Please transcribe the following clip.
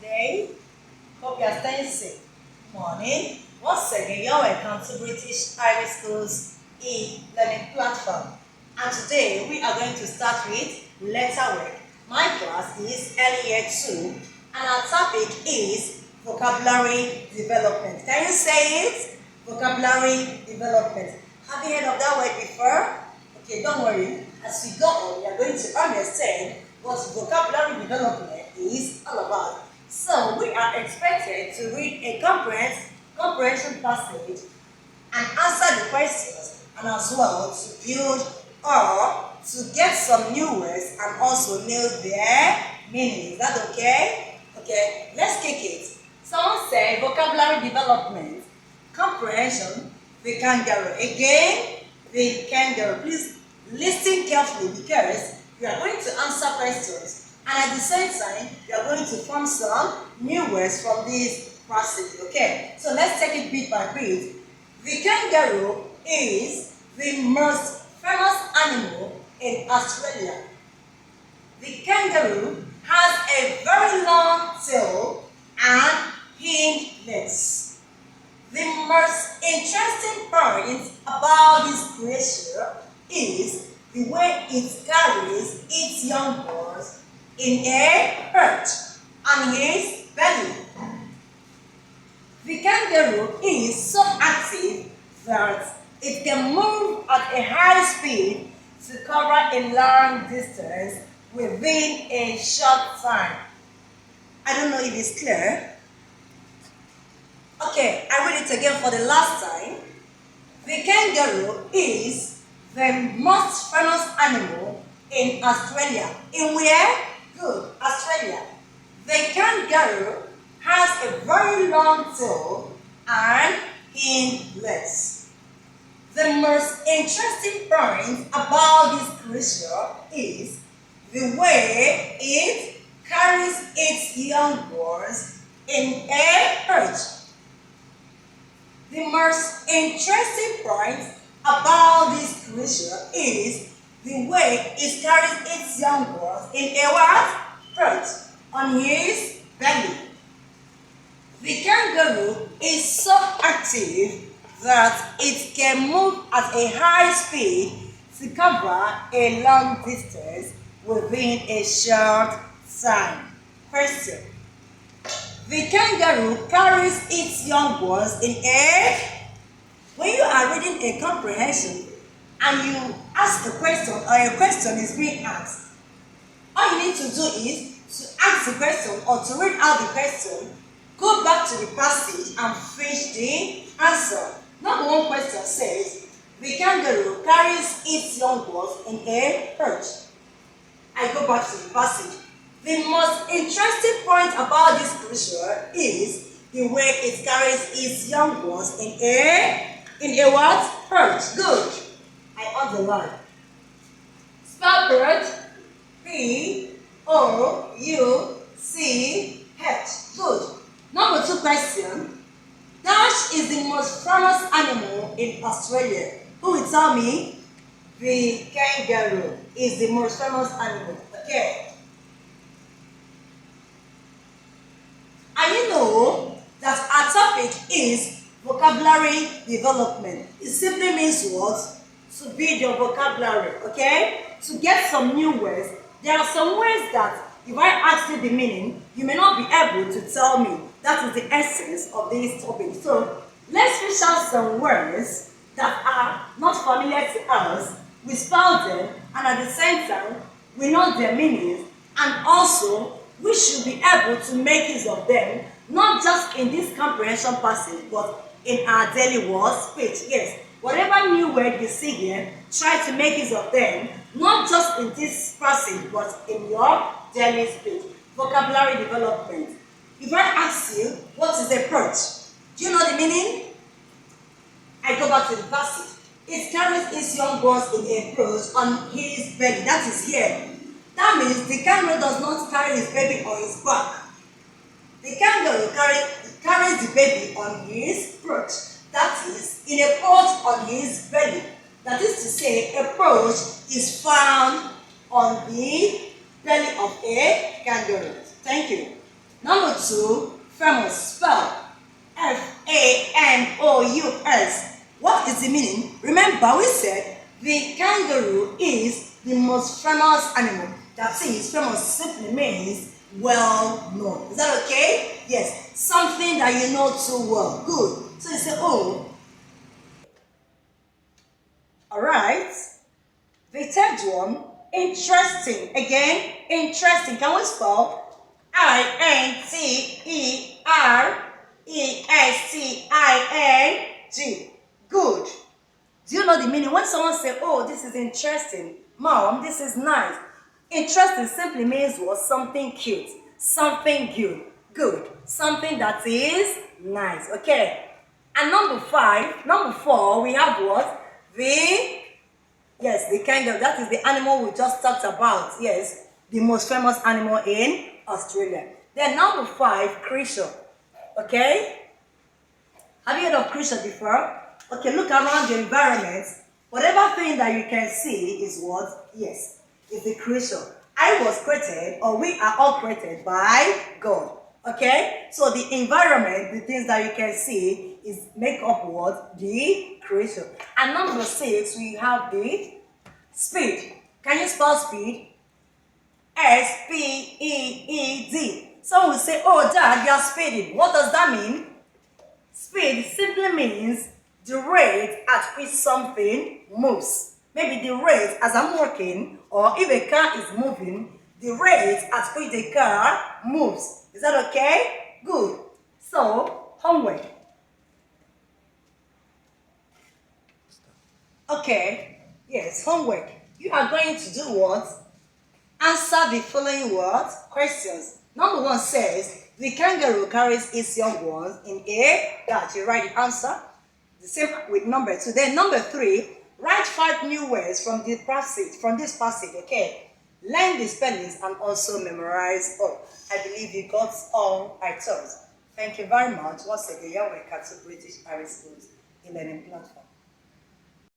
today. Hope you are staying safe. Morning. Once again, you're welcome to British Irish Schools e-learning platform. And today we are going to start with letter work. My class is Year 2 and our topic is vocabulary development. Can you say it? Vocabulary development. Have you heard of that word before? Okay, don't worry. As we go on, we are going to understand what vocabulary development is all about. So we are expected to read a comprehension passage and answer the questions, and as well to build or to get some new words and also know their meaning. Is that okay? Okay, let's kick it. Someone said vocabulary development, comprehension, the kangaroo. Again, the kangaroo. Please listen carefully because we are going to answer questions, and at the same time, we are going to form some new words from this passage. Okay, so let's take it bit by bit. The kangaroo is the most famous animal in Australia. The kangaroo has a very long tail and hind legs. The most interesting point about this creature is the way it carries its young ones in a perch on his belly. The kangaroo is so active that it can move at a high speed to cover a long distance within a short time. I don't know if it's clear. Okay, I read it again for the last time. The kangaroo is the most famous animal in Australia. In where? Good, Australia. The kangaroo has a very long tail and hind legs. The most interesting point about this creature is the way it carries its young ones in a perch. The most interesting point about this creature is the way it carries its young ones in a what? Perch on his belly. The kangaroo is so active that it can move at a high speed to cover a long distance within a short time. Question. The kangaroo carries its young ones in a... When you are reading a comprehension and you ask a question or a question is being asked, all you need to do is to ask the question or to read out the question, go back to the passage and fetch the answer. Number one question says, the kangaroo carries its young ones in a perch. I go back to the passage. The most interesting point about this creature is the way it carries its young ones in a what? Perch. Good. I underline. Spell perch. P-O-U-C-H. Good. Number two question. Dash is the most famous animal in Australia. Who will tell me? The kangaroo is the most famous animal. Okay. And you know that our topic is vocabulary development. It simply means what? To build your vocabulary, okay? To get some new words. There are some words that if I ask you the meaning, you may not be able to tell me. That is the essence of this topic. So let's fish out some words that are not familiar to us. We spell them, and at the same time, we know their meanings, and also we should be able to make use of them, not just in this comprehension passage, but in our daily word speech. Yes, whatever new word you see here, try to make use of them, not just in this passage, but in your daily speech. Vocabulary development. If I ask you, what is a perch? Do you know the meaning? I go back to the passage. It carries its young ones in a perch on his belly. That is here. That means the kangaroo does not carry his baby on his back. The kangaroo carries the baby on his perch. That is, in a perch on his belly. That is to say, a perch is found on the belly of a kangaroo. Thank you. Number 2, famous, spell Famous. What is the meaning? Remember, we said the kangaroo is the most famous animal. That is, famous simply means well known. Is that okay? Yes, something that you know too well. Good. So you say, oh, all right. The third one, interesting. Again, interesting. Can we spell Interesting? Good. Do you know the meaning? When someone says, oh, this is interesting, mom, this is nice. Interesting simply means what? Something cute, something good, something that is nice. Okay. And number 4, we have what? Yes, the kind of, that is the animal we just talked about. Yes, the most famous animal in Australia. Then number 5, creature. Okay? Have you heard of creature before? Okay, look around the environment. Whatever thing that you can see is what? Yes, it's a creature. I was created, or we are all created by God. Okay? So the environment, the things that you can see, is make up what? The creature. And number 6, we have the speed. Can you spell speed? Speed. Someone will say, oh, Dad, you are speeding. What does that mean? Speed simply means the rate at which something moves. Maybe the rate as I'm walking, or if a car is moving, the rate at which the car moves. Is that okay? Good. So, homework. Okay. Yes, homework. You are going to do what? Answer the following what? Questions. Number 1 says, the kangaroo carries its young ones in a dash. You write the answer. The same with number 2. Then number 3, write 5 new words from this passage. Okay. Learn the spellings and also memorize all. I believe you got all I taught. Thank you very much. Once again, you're welcome to British Irish Schools e-learning platform.